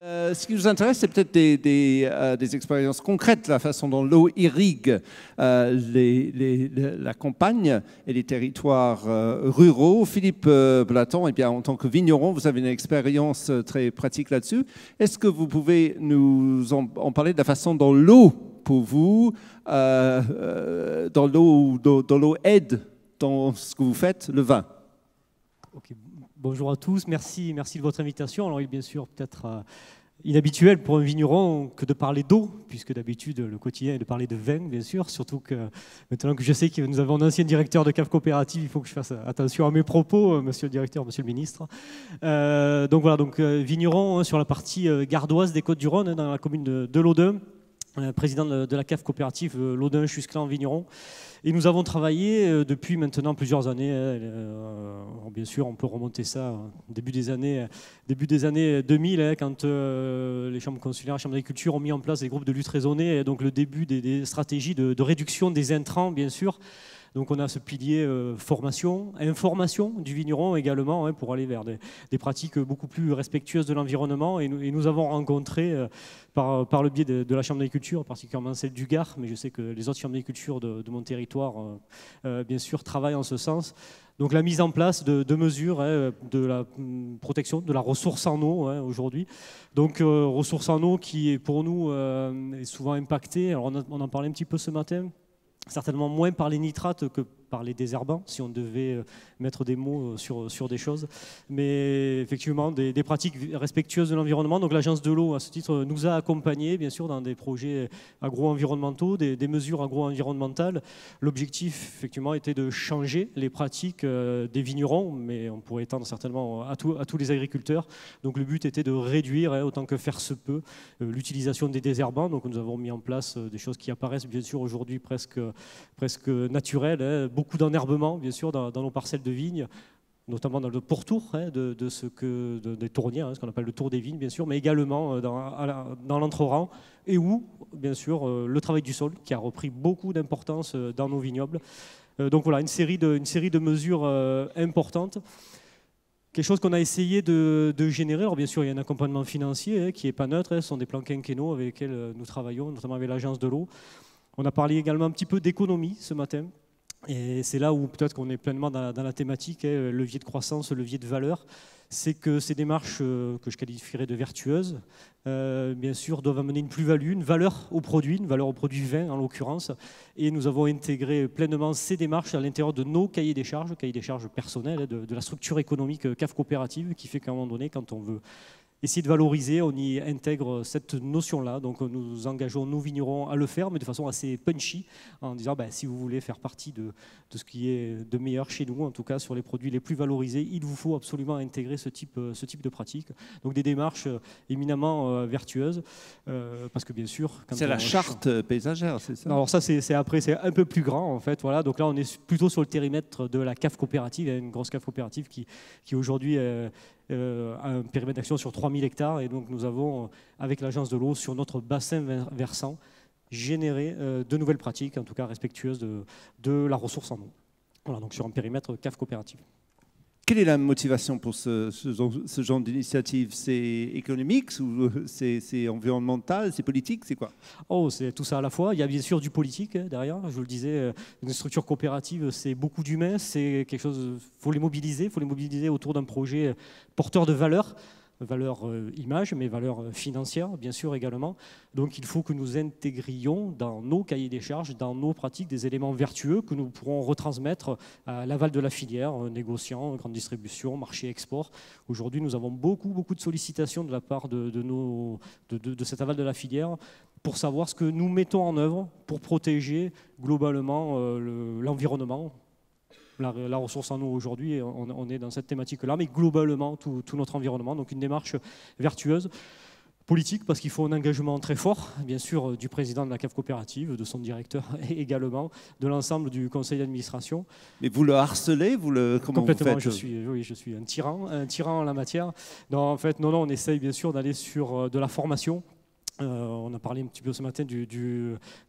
Ce qui nous intéresse, c'est peut-être des expériences concrètes, la façon dont l'eau irrigue la campagne et les territoires ruraux. Philippe Blaton, eh bien, en tant que vigneron, vous avez une expérience très pratique là-dessus. Est-ce que vous pouvez nous en parler de la façon dont l'eau, pour vous, dans l'eau aide dans ce que vous faites, le vin? Okay. Bonjour à tous, merci de votre invitation. Alors, bien sûr, peut-être inhabituel pour un vigneron que de parler d'eau, puisque d'habitude, le quotidien est de parler de vin, bien sûr, surtout que maintenant que je sais que nous avons un ancien directeur de cave coopérative, il faut que je fasse attention à mes propos, monsieur le directeur, monsieur le ministre. Donc voilà, vigneron sur la partie gardoise des Côtes-du-Rhône, dans la commune de Laudun, président de la cave coopérative Laudun-Chusclan-Vigneron. Et nous avons travaillé depuis maintenant plusieurs années. Bien sûr, on peut remonter ça au début des années 2000, quand les chambres consulaires, les chambres d'agriculture ont mis en place des groupes de lutte raisonnée, et donc le début des stratégies de réduction des intrants, bien sûr. Donc on a ce pilier formation, information du vigneron également, pour aller vers des pratiques beaucoup plus respectueuses de l'environnement. Et nous avons rencontré, par le biais de la Chambre d'agriculture, particulièrement celle du Gard, mais je sais que les autres chambres d'agriculture de mon territoire, bien sûr, travaillent en ce sens. Donc la mise en place de mesures de la protection de la ressource en eau aujourd'hui. Donc ressource en eau qui, pour nous, est souvent impactée. Alors on en parlait un petit peu ce matin. Certainement moins par les nitrates que par les désherbants, si on devait mettre des mots sur des choses. Mais effectivement, des pratiques respectueuses de l'environnement. Donc l'Agence de l'eau, à ce titre, nous a accompagnés, bien sûr, dans des projets agro-environnementaux, des mesures agro-environnementales. L'objectif, effectivement, était de changer les pratiques des vignerons, mais on pourrait étendre certainement à tous les agriculteurs. Donc le but était de réduire, autant que faire se peut, l'utilisation des désherbants. Donc nous avons mis en place des choses qui apparaissent, bien sûr, aujourd'hui presque naturelles, beaucoup d'enherbement, bien sûr, dans nos parcelles de vignes, notamment dans le pourtour des tournières, ce qu'on appelle le tour des vignes, bien sûr, mais également dans l'entre-rang, et où, bien sûr, le travail du sol, qui a repris beaucoup d'importance dans nos vignobles. Donc voilà, une série de mesures importantes. Quelque chose qu'on a essayé de générer. Alors bien sûr, il y a un accompagnement financier qui n'est pas neutre. Ce sont des plans quinquennaux avec lesquels nous travaillons, notamment avec l'Agence de l'eau. On a parlé également un petit peu d'économie ce matin. Et c'est là où peut-être qu'on est pleinement dans la thématique, levier de croissance, levier de valeur. C'est que ces démarches que je qualifierais de vertueuses, bien sûr, doivent amener une plus-value, une valeur au produit vin en l'occurrence. Et nous avons intégré pleinement ces démarches à l'intérieur de nos cahiers des charges personnels, de la structure économique cave coopérative, qui fait qu'à un moment donné, quand on veut essayer de valoriser, on y intègre cette notion-là. Donc nous engageons nos vignerons à le faire, mais de façon assez punchy, en disant si vous voulez faire partie de ce qui est de meilleur chez nous, en tout cas sur les produits les plus valorisés, il vous faut absolument intégrer ce type de pratique. Donc des démarches éminemment vertueuses, parce que bien sûr... C'est la charte paysagère, c'est ça? Alors ça, c'est après, c'est un peu plus grand en fait. Voilà. Donc là, on est plutôt sur le périmètre de la cave coopérative. Il y a une grosse cave coopérative qui aujourd'hui... un périmètre d'action sur 3000 hectares, et donc nous avons, avec l'Agence de l'eau, sur notre bassin versant, généré de nouvelles pratiques, en tout cas respectueuses de la ressource en eau. Voilà, donc sur un périmètre cave coopérative. Quelle est la motivation pour ce genre d'initiative? C'est économique ou c'est environnemental, c'est politique, c'est quoi? C'est tout ça à la fois. Il y a bien sûr du politique derrière. Je vous le disais, une structure coopérative, c'est beaucoup d'humains, c'est quelque chose. Faut les mobiliser autour d'un projet porteur de valeurs image, mais valeurs financières, bien sûr, également. Donc, il faut que nous intégrions dans nos cahiers des charges, dans nos pratiques, des éléments vertueux que nous pourrons retransmettre à l'aval de la filière, négociants, grande distribution, marché export. Aujourd'hui, nous avons beaucoup de sollicitations de la part de cet aval de la filière pour savoir ce que nous mettons en œuvre pour protéger globalement l'environnement. La ressource en eau aujourd'hui, on est dans cette thématique-là, mais globalement, tout notre environnement. Donc une démarche vertueuse, politique, parce qu'il faut un engagement très fort, bien sûr, du président de la cave coopérative, de son directeur et également, de l'ensemble du conseil d'administration. Mais vous le harcelez, comment Complètement, vous faites? je suis un tyran en la matière. Non, en fait, non, on essaye bien sûr d'aller sur de la formation. On a parlé un petit peu ce matin du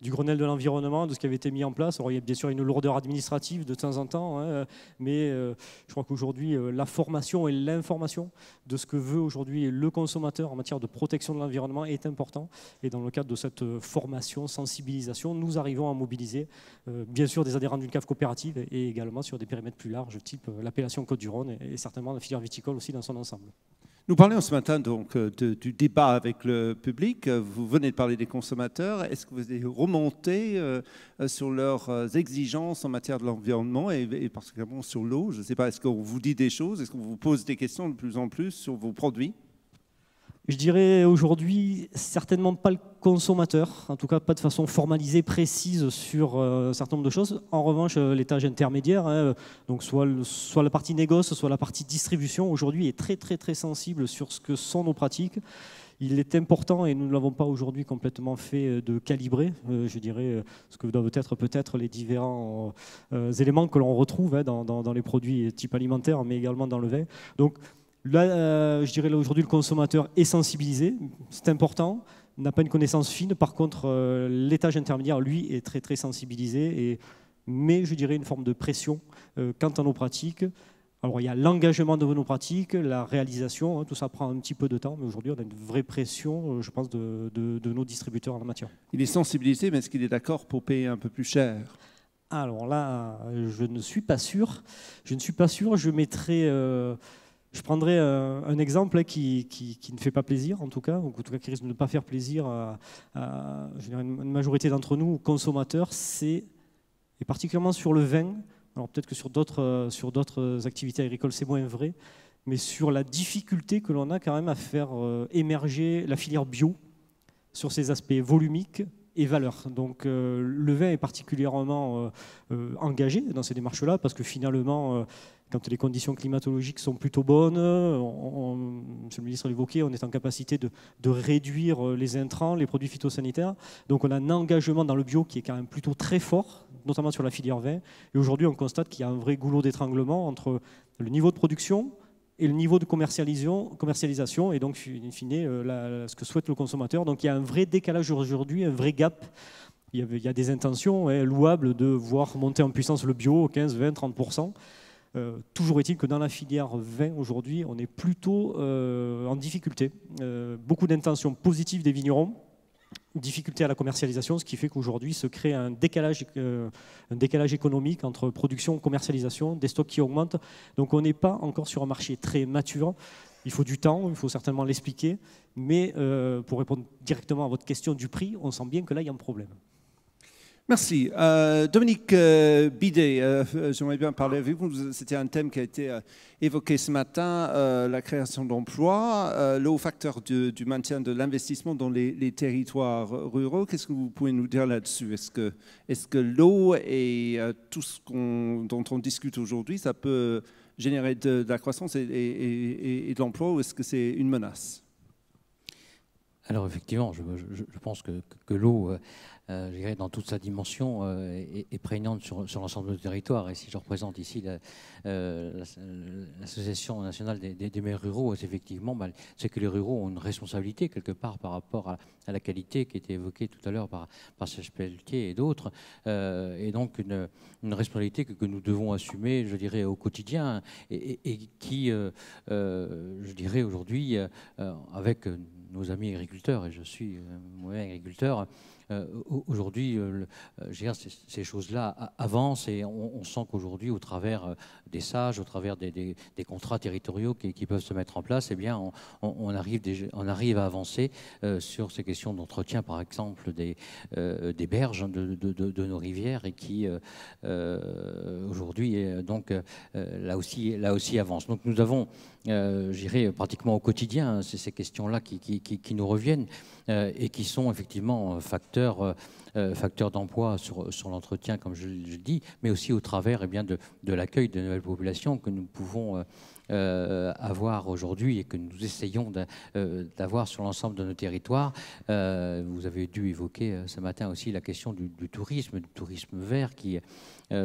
Grenelle de l'environnement, de ce qui avait été mis en place. Alors, il y a bien sûr une lourdeur administrative de temps en temps, hein, mais je crois qu'aujourd'hui, la formation et l'information de ce que veut aujourd'hui le consommateur en matière de protection de l'environnement est important. Et dans le cadre de cette formation, sensibilisation, nous arrivons à mobiliser bien sûr des adhérents d'une cave coopérative et également sur des périmètres plus larges, type l'appellation Côte-du-Rhône et certainement la filière viticole aussi dans son ensemble. Nous parlions ce matin donc du débat avec le public. Vous venez de parler des consommateurs. Est-ce que vous avez remonté sur leurs exigences en matière de l'environnement et particulièrement sur l'eau? Je ne sais pas, est-ce qu'on vous dit des choses? Est-ce qu'on vous pose des questions de plus en plus sur vos produits? Je dirais aujourd'hui, certainement pas le consommateur, en tout cas pas de façon formalisée, précise sur un certain nombre de choses. En revanche, l'étage intermédiaire, hein, donc soit la partie négoce, soit la partie distribution, aujourd'hui est très très très sensible sur ce que sont nos pratiques. Il est important, et nous ne l'avons pas aujourd'hui complètement fait, de calibrer, je dirais, ce que doivent être peut-être les différents éléments que l'on retrouve hein, dans les produits type alimentaire, mais également dans le vin. Donc, là, je dirais aujourd'hui, le consommateur est sensibilisé, c'est important, n'a pas une connaissance fine. Par contre, l'étage intermédiaire, lui, est très très sensibilisé, mais je dirais une forme de pression quant à nos pratiques. Alors, il y a l'engagement de nos pratiques, la réalisation, hein, tout ça prend un petit peu de temps, mais aujourd'hui, on a une vraie pression, je pense, de nos distributeurs en la matière. Il est sensibilisé, mais est-ce qu'il est d'accord pour payer un peu plus cher? Alors là, je ne suis pas sûr. Je ne suis pas sûr. Je prendrai un exemple qui ne fait pas plaisir, en tout cas, ou en tout cas qui risque de ne pas faire plaisir à je dirais une majorité d'entre nous, consommateurs, et particulièrement sur le vin. Alors peut-être que sur d'autres activités agricoles, c'est moins vrai, mais sur la difficulté que l'on a quand même à faire émerger la filière bio sur ses aspects volumiques et valeurs. Donc le vin est particulièrement engagé dans ces démarches-là, parce que finalement, quand les conditions climatologiques sont plutôt bonnes, monsieur le ministre l'évoquait, on est en capacité de réduire les intrants, les produits phytosanitaires. Donc on a un engagement dans le bio qui est quand même plutôt très fort, notamment sur la filière vin. Et aujourd'hui, on constate qu'il y a un vrai goulot d'étranglement entre le niveau de production et le niveau de commercialisation, et donc, in fine, ce que souhaite le consommateur. Donc il y a un vrai décalage aujourd'hui, un vrai gap. Il y a des intentions louables de voir monter en puissance le bio, 15, 20, 30%. Toujours est-il que dans la filière vin, aujourd'hui, on est plutôt en difficulté. Beaucoup d'intentions positives des vignerons, difficulté à la commercialisation, ce qui fait qu'aujourd'hui se crée un décalage économique entre production et commercialisation, des stocks qui augmentent. Donc on n'est pas encore sur un marché très mature. Il faut du temps, il faut certainement l'expliquer, mais pour répondre directement à votre question du prix, on sent bien que là, il y a un problème. Merci. Dominique Bidet, j'aimerais bien parler avec vous. C'était un thème qui a été évoqué ce matin, la création d'emplois, le haut facteur du maintien de l'investissement dans les territoires ruraux. Qu'est-ce que vous pouvez nous dire là-dessus? Est-ce que l'eau et tout ce dont on discute aujourd'hui, ça peut générer de la croissance et de l'emploi, ou est-ce que c'est une menace? Alors effectivement, je pense que l'eau, je dirais, dans toute sa dimension, est prégnante sur l'ensemble du territoire. Et si je représente ici l'Association nationale des maires ruraux, effectivement, c'est que les ruraux ont une responsabilité quelque part par rapport à la qualité qui était évoquée tout à l'heure par Serge Pelletier et d'autres, et donc une responsabilité que nous devons assumer, je dirais, au quotidien, et qui, je dirais, aujourd'hui, avec nos amis agriculteurs, et je suis moi-même agriculteur, aujourd'hui, ces choses-là avancent, et on sent qu'aujourd'hui, au travers des sages, au travers des contrats territoriaux qui peuvent se mettre en place, eh bien, on arrive à avancer sur ces questions d'entretien, par exemple, des berges de nos rivières, et qui, aujourd'hui, donc, là aussi avance. Donc nous avons, je dirais, pratiquement au quotidien, ces questions-là qui nous reviennent, et qui sont effectivement facteurs d'emploi sur l'entretien, comme je le dis, mais aussi au travers de l'accueil de nouvelles populations que nous pouvons avoir aujourd'hui et que nous essayons d'avoir sur l'ensemble de nos territoires. Vous avez dû évoquer ce matin aussi la question du tourisme vert, qui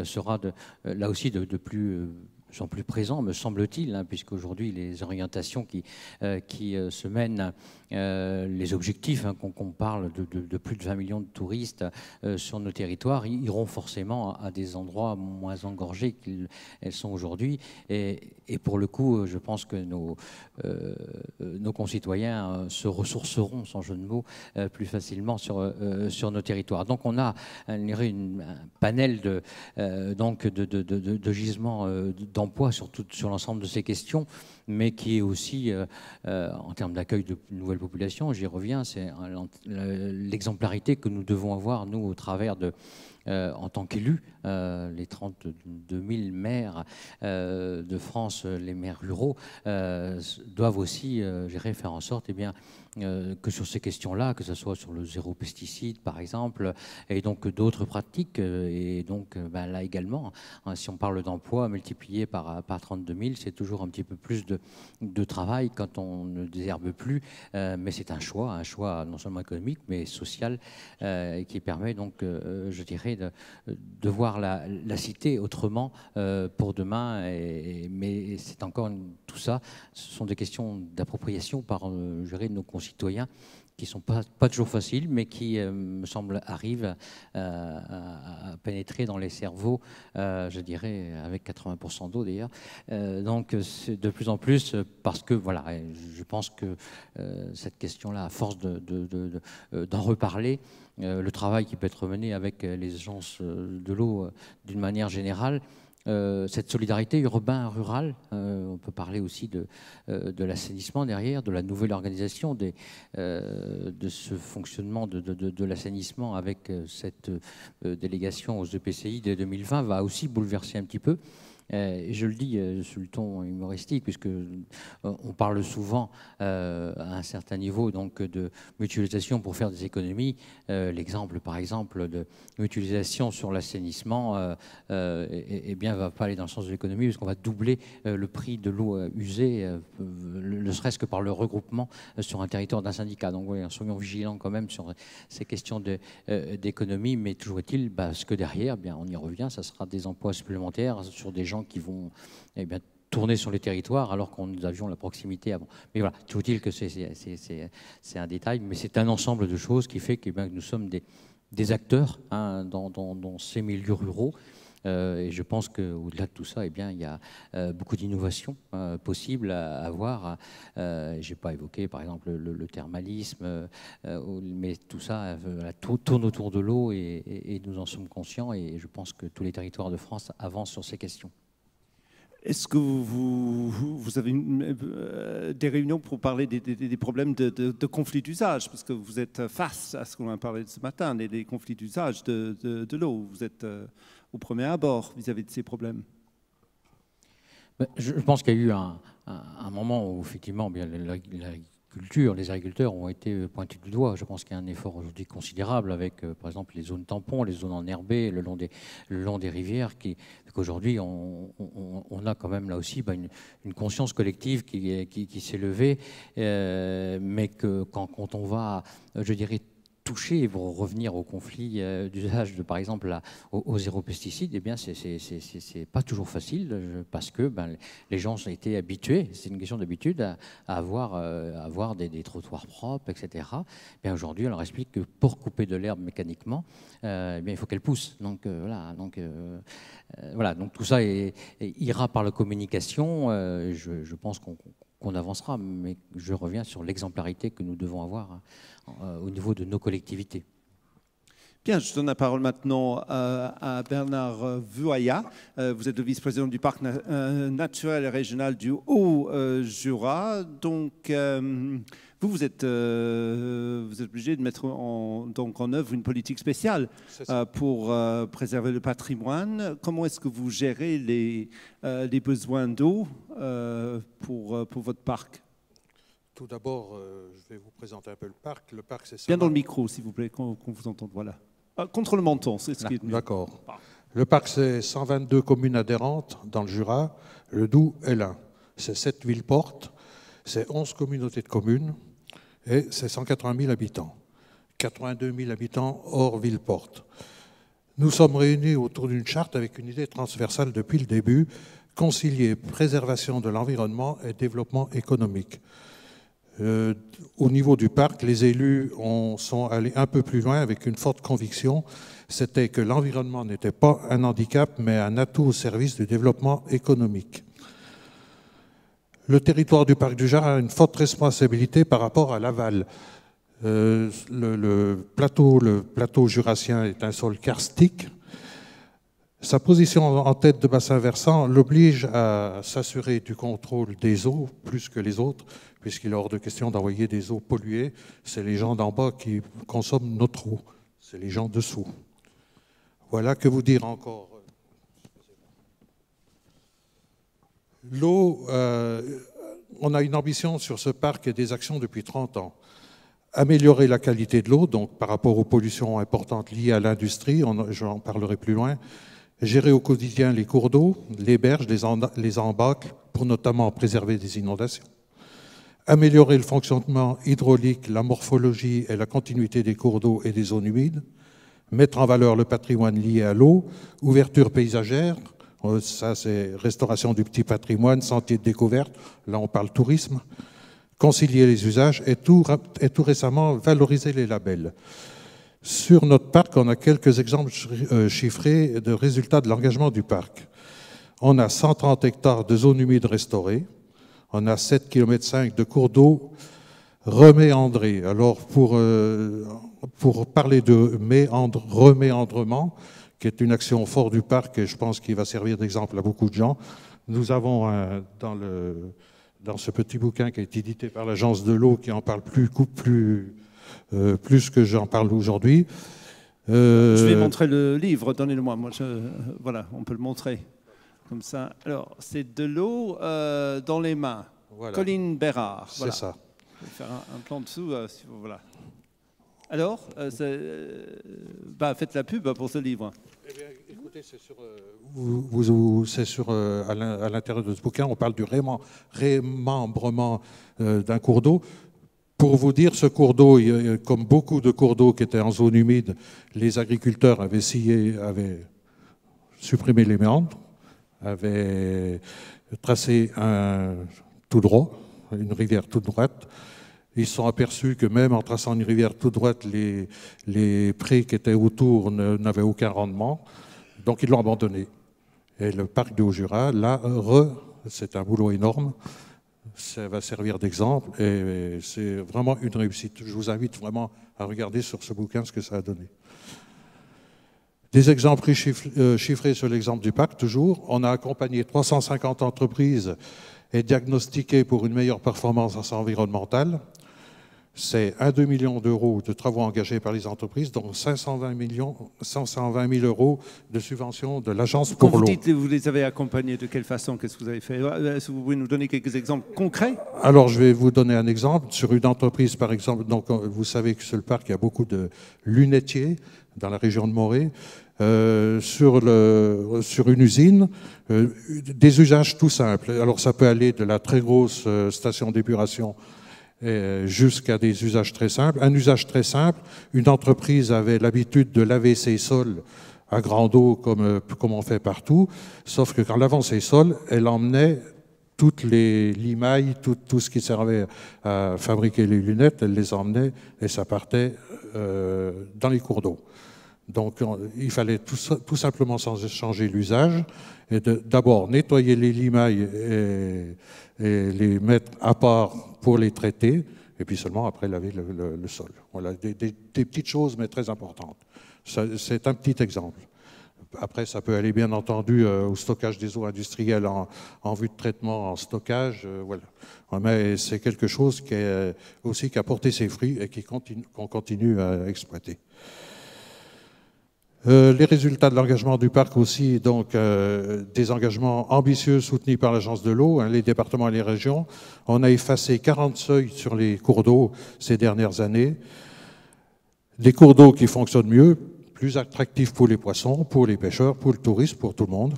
sera là aussi de plus sont plus présents, me semble-t-il, hein, puisqu'aujourd'hui, les orientations qui se mènent, les objectifs, hein, qu'on parle de plus de 20 millions de touristes sur nos territoires, iront forcément à des endroits moins engorgés qu'ils sont aujourd'hui. Et pour le coup, je pense que nos concitoyens se ressourceront, sans jeu de mots, plus facilement sur nos territoires. Donc on a un panel de gisements d'emploi sur l'ensemble de ces questions, mais qui est aussi, en termes d'accueil de nouvelles populations, j'y reviens, c'est l'exemplarité que nous devons avoir, nous, au travers en tant qu'élus, les 32 000 maires de France, les maires ruraux, doivent aussi faire en sorte que sur ces questions-là, que ce soit sur le zéro pesticide par exemple, et donc d'autres pratiques, et donc là également, hein, si on parle d'emploi multiplié par 32 000, c'est toujours un petit peu plus de travail quand on ne désherbe plus, mais c'est un choix non seulement économique mais social, qui permet donc, je dirais, de voir la cité autrement pour demain. Mais c'est encore tout ça, ce sont des questions d'appropriation par nos concitoyens qui ne sont pas toujours faciles, mais qui, me semble, arrivent à pénétrer dans les cerveaux, je dirais, avec 80% d'eau d'ailleurs. Donc, c'est de plus en plus, parce que, voilà, je pense que cette question-là, à force d'en reparler, le travail qui peut être mené avec les agences de l'eau d'une manière générale, cette solidarité urbain-rurale, on peut parler aussi de l'assainissement derrière, de la nouvelle organisation de ce fonctionnement de l'assainissement avec cette délégation aux EPCI dès 2020 va aussi bouleverser un petit peu. Et je le dis sous le ton humoristique, puisque on parle souvent à un certain niveau donc de mutualisation pour faire des économies. L'exemple, par exemple, de mutualisation sur l'assainissement, va pas aller dans le sens de l'économie, parce qu'on va doubler le prix de l'eau usée, ne serait-ce que par le regroupement sur un territoire d'un syndicat. Donc, oui, soyons vigilants quand même sur ces questions d'économie, mais toujours est-il ce que derrière, on y revient, ça sera des emplois supplémentaires sur des gens qui vont tourner sur les territoires alors qu'on nous avions la proximité avant. Mais voilà, toujours est-il que c'est un détail, mais c'est un ensemble de choses qui fait que nous sommes des acteurs, hein, dans ces milieux ruraux. Et je pense qu'au-delà de tout ça, il y a beaucoup d'innovations possibles à avoir. Je n'ai pas évoqué, par exemple, le thermalisme, mais tout ça tourne autour de l'eau et nous en sommes conscients. Et je pense que tous les territoires de France avancent sur ces questions. Est-ce que vous avez des réunions pour parler des problèmes de conflits d'usage? Parce que vous êtes face à ce qu'on a parlé ce matin, des conflits d'usage de l'eau. Vous êtes au premier abord vis-à-vis de ces problèmes. Je pense qu'il y a eu un moment où, effectivement, les agriculteurs ont été pointés du doigt. Je pense qu'il y a un effort aujourd'hui considérable avec, par exemple, les zones tampons, les zones enherbées le long des rivières, qu'aujourd'hui, on a quand même là aussi une conscience collective qui s'est levée, mais que quand on va, je dirais, toucher, pour revenir au conflit d'usage, par exemple, au zéro pesticide, c'est pas toujours facile, parce que les gens ont été habitués, c'est une question d'habitude, à avoir des trottoirs propres, etc. Aujourd'hui, on leur explique que pour couper de l'herbe mécaniquement, il faut qu'elle pousse. Donc donc tout ça ira par la communication. Je pense qu'on avancera, mais je reviens sur l'exemplarité que nous devons avoir au niveau de nos collectivités. Bien, je donne la parole maintenant à Bernard Vuaya. Vous êtes le vice-président du parc naturel et régional du Haut-Jura. Donc, vous êtes obligé de mettre en œuvre une politique spéciale pour préserver le patrimoine. Comment est-ce que vous gérez les besoins d'eau pour votre parc? Tout d'abord, je vais vous présenter un peu le parc. Le parc, c'est ça. Bien dans le micro, s'il vous plaît, qu'on vous entende. Voilà. Contre le menton, c'est ce qui est mieux. D'accord. Le parc, c'est 122 communes adhérentes dans le Jura, le Doubs et l'Ain. C'est 7 villes-portes, c'est 11 communautés de communes et c'est 180 000 habitants. 82 000 habitants hors ville-porte. Nous sommes réunis autour d'une charte avec une idée transversale depuis le début concilier préservation de l'environnement et développement économique. Au niveau du parc, les élus sont allés un peu plus loin avec une forte conviction, c'était que l'environnement n'était pas un handicap, mais un atout au service du développement économique. Le territoire du parc du Jura a une forte responsabilité par rapport à l'aval. Le plateau jurassien est un sol karstique. Sa position en tête de bassin versant l'oblige à s'assurer du contrôle des eaux plus que les autres, puisqu'il est hors de question d'envoyer des eaux polluées. C'est les gens d'en bas qui consomment notre eau, c'est les gens dessous. Voilà, que vous dire encore? L'eau, on a une ambition sur ce parc et des actions depuis 30 ans. Améliorer la qualité de l'eau, donc par rapport aux pollutions importantes liées à l'industrie, j'en parlerai plus loin. Gérer au quotidien les cours d'eau, les berges, les embâcles, pour notamment préserver des inondations. Améliorer le fonctionnement hydraulique, la morphologie et la continuité des cours d'eau et des zones humides. Mettre en valeur le patrimoine lié à l'eau. Ouverture paysagère, ça c'est restauration du petit patrimoine, sentier de découverte, là on parle tourisme. Concilier les usages et tout récemment valoriser les labels. Sur notre parc, on a quelques exemples chiffrés de résultats de l'engagement du parc. On a 130 hectares de zones humides restaurées. On a 7,5 km de cours d'eau reméandrés. Alors, pour parler de reméandrement, qui est une action forte du parc, et je pense qu'il va servir d'exemple à beaucoup de gens, nous avons dans ce petit bouquin qui est édité par l'Agence de l'eau, qui en parle plus que j'en parle aujourd'hui. Je vais montrer le livre, donnez-le-moi. Voilà, on peut le montrer comme ça. Alors, c'est de l'eau dans les mains. Voilà. Colline Bérard. Voilà. C'est ça. Je vais faire un plan dessous. Voilà. Alors, faites la pub pour ce livre. Eh bien, écoutez, c'est sur, à l'intérieur de ce bouquin, on parle du remembrement d'un cours d'eau. Pour vous dire, ce cours d'eau, comme beaucoup de cours d'eau qui étaient en zone humide, les agriculteurs avaient supprimé les méandres, avaient tracé tout droit, une rivière toute droite. Ils se sont aperçus que même en traçant une rivière toute droite, les prés qui étaient autour n'avaient aucun rendement, donc ils l'ont abandonné. Et le parc du Haut-Jura, là, c'est un boulot énorme. Ça va servir d'exemple et c'est vraiment une réussite. Je vous invite vraiment à regarder sur ce bouquin ce que ça a donné. Des exemples chiffrés sur l'exemple du parc, toujours. On a accompagné 350 entreprises et diagnostiqué pour une meilleure performance environnementale. C'est 1,2 million d'euros de travaux engagés par les entreprises, dont 520 000 euros de subventions de l'Agence pour l'eau. Quand vous dites que vous les avez accompagnés, de quelle façon? Qu'est-ce que vous avez fait? Est-ce que vous pouvez nous donner quelques exemples concrets? Alors, je vais vous donner un exemple. Sur une entreprise, par exemple, donc, vous savez que sur le parc, il y a beaucoup de lunetiers dans la région de Morée. Sur une usine, des usages tout simples. Alors, ça peut aller de la très grosse station d'épuration jusqu'à des usages très simples. Un usage très simple, une entreprise avait l'habitude de laver ses sols à grande eau comme on fait partout, sauf que qu'en lavant ses sols, elle emmenait toutes les limailles, tout ce qui servait à fabriquer les lunettes, elle les emmenait et ça partait dans les cours d'eau. Donc il fallait tout simplement changer l'usage et d'abord nettoyer les limailles et les mettre à part pour les traiter, et puis seulement après laver le sol. Voilà, des petites choses, mais très importantes. C'est un petit exemple. Après, ça peut aller bien entendu au stockage des eaux industrielles en vue de traitement, en stockage. Voilà. Mais c'est quelque chose qui a porté ses fruits et qu'on continue à exploiter. Les résultats de l'engagement du parc aussi, donc des engagements ambitieux soutenus par l'Agence de l'eau, les départements et les régions. On a effacé 40 seuils sur les cours d'eau ces dernières années. Des cours d'eau qui fonctionnent mieux, plus attractifs pour les poissons, pour les pêcheurs, pour le tourisme, pour tout le monde.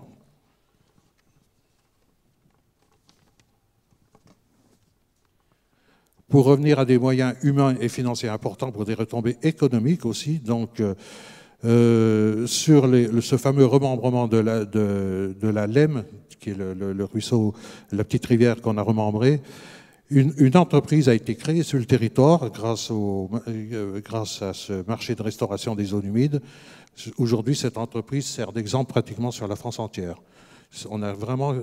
Pour revenir à des moyens humains et financiers importants pour des retombées économiques aussi, donc Sur ce fameux remembrement de la Lemme, qui est le ruisseau, la petite rivière qu'on a remembrée, une entreprise a été créée sur le territoire grâce à ce marché de restauration des zones humides. Aujourd'hui, cette entreprise sert d'exemple pratiquement sur la France entière. On a vraiment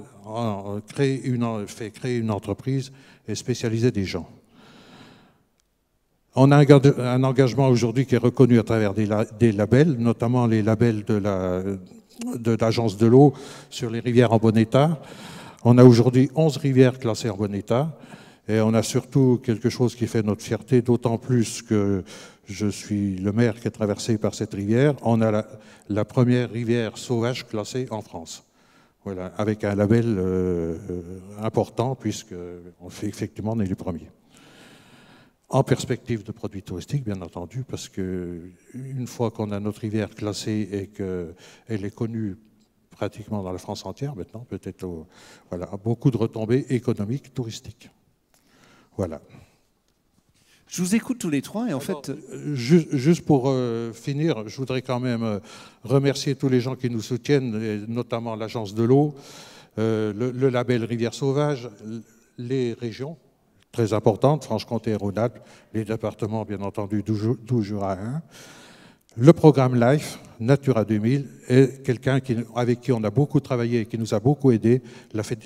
fait créer une entreprise et spécialisé des gens. On a un engagement aujourd'hui qui est reconnu à travers des labels, notamment les labels de l'Agence de l'eau sur les rivières en bon état. On a aujourd'hui 11 rivières classées en bon état. Et on a surtout quelque chose qui fait notre fierté, d'autant plus que je suis le maire qui est traversé par cette rivière. On a la première rivière sauvage classée en France. Voilà, avec un label important, puisque effectivement, on est les premiers. En perspective de produits touristiques, bien entendu, parce qu'une fois qu'on a notre rivière classée et qu'elle est connue pratiquement dans la France entière, maintenant, peut-être voilà, beaucoup de retombées économiques, touristiques. Voilà. Je vous écoute tous les trois et en fait... Juste pour finir, je voudrais quand même remercier tous les gens qui nous soutiennent, et notamment l'Agence de l'eau, le label Rivière Sauvage, les régions, très importantes, Franche-Comté et Rhône-Alpes, les départements, bien entendu, Doubs, Jura 1, le programme LIFE, Natura 2000, et quelqu'un avec qui on a beaucoup travaillé et qui nous a beaucoup aidé,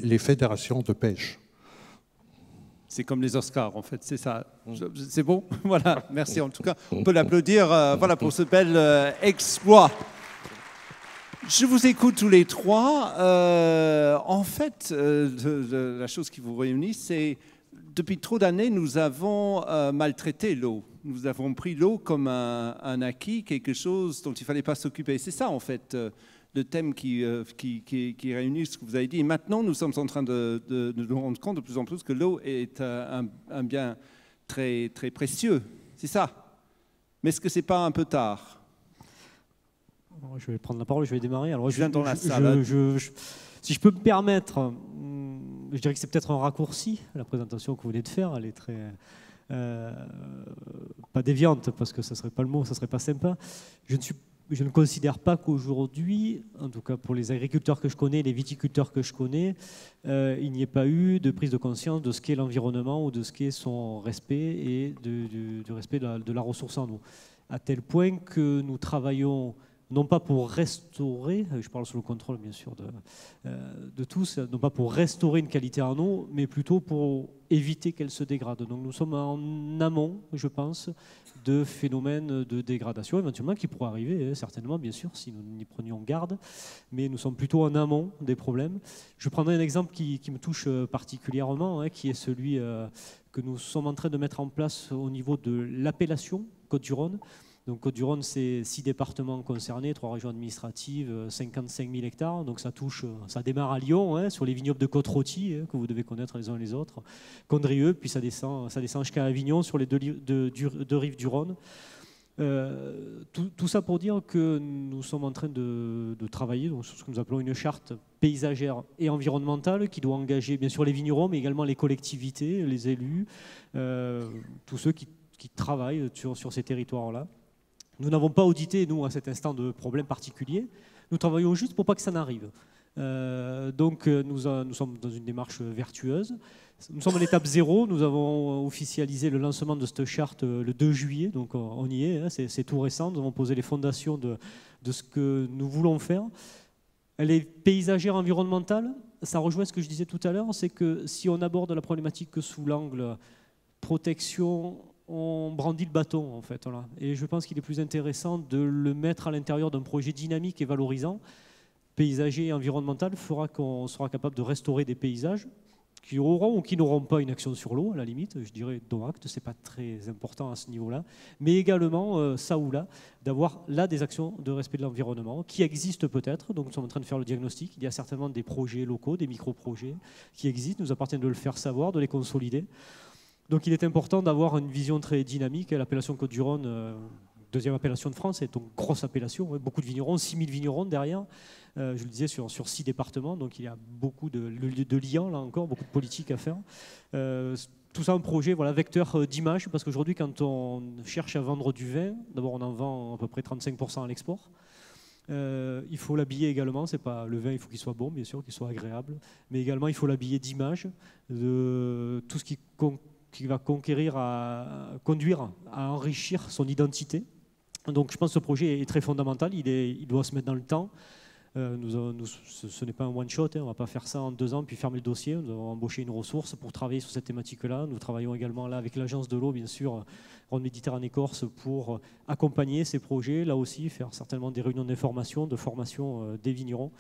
les fédérations de pêche. C'est comme les Oscars, en fait, c'est ça. C'est bon? Voilà, merci. En tout cas, on peut l'applaudir voilà, pour ce bel exploit. Je vous écoute tous les trois. En fait, la chose qui vous réunit, c'est depuis trop d'années, nous avons maltraité l'eau. Nous avons pris l'eau comme un acquis, quelque chose dont il ne fallait pas s'occuper. C'est ça, en fait, le thème qui réunit ce que vous avez dit. Et maintenant, nous sommes en train de nous rendre compte de plus en plus que l'eau est un bien très, très précieux. C'est ça. Mais est-ce que ce n'est pas un peu tard? Je vais prendre la parole, je vais démarrer. Alors, je viens dans la salle. Si je peux me permettre, je dirais que c'est peut-être un raccourci, la présentation que vous venez de faire. Elle est très... pas déviante, parce que ça ne serait pas le mot, ça ne serait pas sympa. Je ne considère pas qu'aujourd'hui, en tout cas pour les agriculteurs que je connais, les viticulteurs que je connais, il n'y ait pas eu de prise de conscience de ce qu'est l'environnement ou de ce qu'est son respect et du respect de la ressource en eau. À tel point que nous travaillons non pas pour restaurer, je parle sous le contrôle bien sûr de tous, non pas pour restaurer une qualité en eau, mais plutôt pour éviter qu'elle se dégrade. Donc nous sommes en amont, je pense, de phénomènes de dégradation éventuellement qui pourraient arriver, certainement bien sûr, si nous n'y prenions garde, mais nous sommes plutôt en amont des problèmes. Je prendrai un exemple qui me touche particulièrement, qui est celui que nous sommes en train de mettre en place au niveau de l'appellation Côtes-du-Rhône. Donc Côtes-du-Rhône, c'est 6 départements concernés, 3 régions administratives, 55 000 hectares. Donc ça démarre à Lyon, sur les vignobles de Côte-Rôtie, que vous devez connaître les uns et les autres, Condrieu, puis ça descend jusqu'à Avignon, sur les deux rives du Rhône. Tout ça pour dire que nous sommes en train de travailler sur ce que nous appelons une charte paysagère et environnementale qui doit engager bien sûr les vignerons, mais également les collectivités, les élus, tous ceux qui travaillent sur ces territoires-là. Nous n'avons pas audité, nous, à cet instant, de problème particulier. Nous travaillons juste pour pas que ça n'arrive. Donc, nous sommes dans une démarche vertueuse. Nous sommes à l'étape 0. Nous avons officialisé le lancement de cette charte le 2 juillet. Donc, on y est. C'est tout récent. Nous avons posé les fondations de ce que nous voulons faire. Elle est paysagère environnementale. Ça rejoint ce que je disais tout à l'heure. C'est que si on aborde la problématique que sous l'angle protection, on brandit le bâton, en fait. Voilà. Et je pense qu'il est plus intéressant de le mettre à l'intérieur d'un projet dynamique et valorisant. Paysager et environnemental fera qu'on sera capable de restaurer des paysages qui auront ou qui n'auront pas une action sur l'eau, à la limite, je dirais dont acte, ce n'est pas très important à ce niveau-là, mais également, ça ou là, d'avoir là des actions de respect de l'environnement qui existent peut-être. Donc nous sommes en train de faire le diagnostic. Il y a certainement des projets locaux, des micro-projets qui existent. Nous appartient de le faire savoir, de les consolider. Donc il est important d'avoir une vision très dynamique. L'appellation Côtes-du-Rhône, deuxième appellation de France, c'est une grosse appellation, beaucoup de vignerons, 6 000 vignerons derrière, je le disais, sur 6 départements, donc il y a beaucoup de liens, là encore, beaucoup de politique à faire. tout ça un projet vecteur d'image, parce qu'aujourd'hui, quand on cherche à vendre du vin, d'abord on en vend à peu près 35% à l'export. Il faut l'habiller également, c'est pas le vin, il faut qu'il soit bon, bien sûr, qu'il soit agréable, mais également il faut l'habiller d'images, de tout ce qui va conduire à enrichir son identité. Donc je pense que ce projet est très fondamental, il doit se mettre dans le temps. Ce n'est pas un one-shot, on ne va pas faire ça en 2 ans puis fermer le dossier. Nous avons embauché une ressource pour travailler sur cette thématique-là. Nous travaillons également là avec l'agence de l'eau, bien sûr, Rhône Méditerranée Corse, pour accompagner ces projets, là aussi faire certainement des réunions d'information, de formation des vignerons.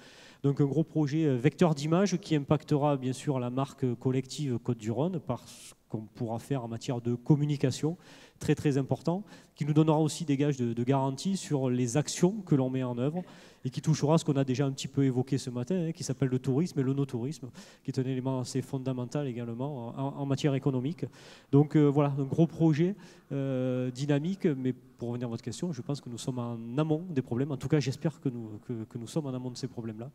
Donc un gros projet vecteur d'image qui impactera bien sûr la marque collective Côtes-du-Rhône par ce qu'on pourra faire en matière de communication, très très important, qui nous donnera aussi des gages de garantie sur les actions que l'on met en œuvre et qui touchera ce qu'on a déjà un petit peu évoqué ce matin, qui s'appelle le tourisme et le no-tourisme, qui est un élément assez fondamental également en matière économique. Donc voilà, un gros projet dynamique, mais pour revenir à votre question, je pense que nous sommes en amont des problèmes. En tout cas, j'espère que nous sommes en amont de ces problèmes-là.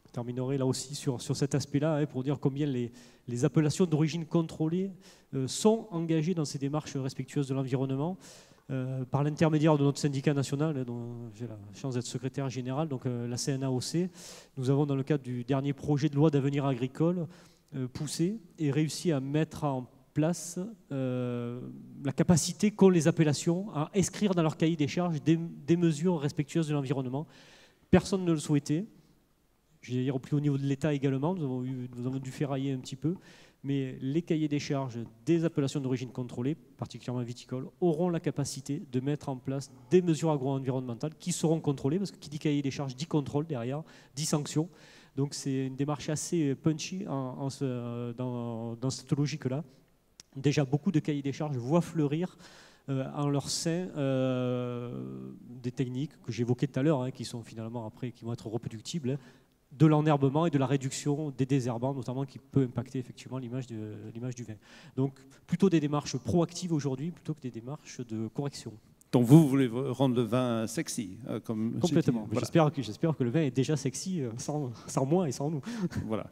Je terminerai là aussi sur cet aspect-là pour dire combien les appellations d'origine contrôlée sont engagées dans ces démarches respectueuses de l'environnement. Par l'intermédiaire de notre syndicat national, dont j'ai la chance d'être secrétaire général, donc la CNAOC, nous avons dans le cadre du dernier projet de loi d'avenir agricole poussé et réussi à mettre en place la capacité qu'ont les appellations à inscrire dans leur cahier des charges des mesures respectueuses de l'environnement. Personne ne le souhaitait. Je vais dire au plus haut niveau de l'État également, nous avons dû ferrailler un petit peu, mais les cahiers des charges des appellations d'origine contrôlée, particulièrement viticoles, auront la capacité de mettre en place des mesures agro-environnementales qui seront contrôlées, parce que qui dit cahier des charges dit contrôle derrière, dit sanction. Donc c'est une démarche assez punchy dans cette logique-là. Déjà, beaucoup de cahiers des charges voient fleurir en leur sein des techniques que j'évoquais tout à l'heure, qui sont finalement après, qui vont être reproductibles, de l'enherbement et de la réduction des désherbants, notamment qui peut impacter effectivement l'image du vin. Donc plutôt des démarches proactives aujourd'hui plutôt que des démarches de correction. Donc vous voulez rendre le vin sexy Complètement. Voilà. J'espère que le vin est déjà sexy sans moi et sans nous. Voilà.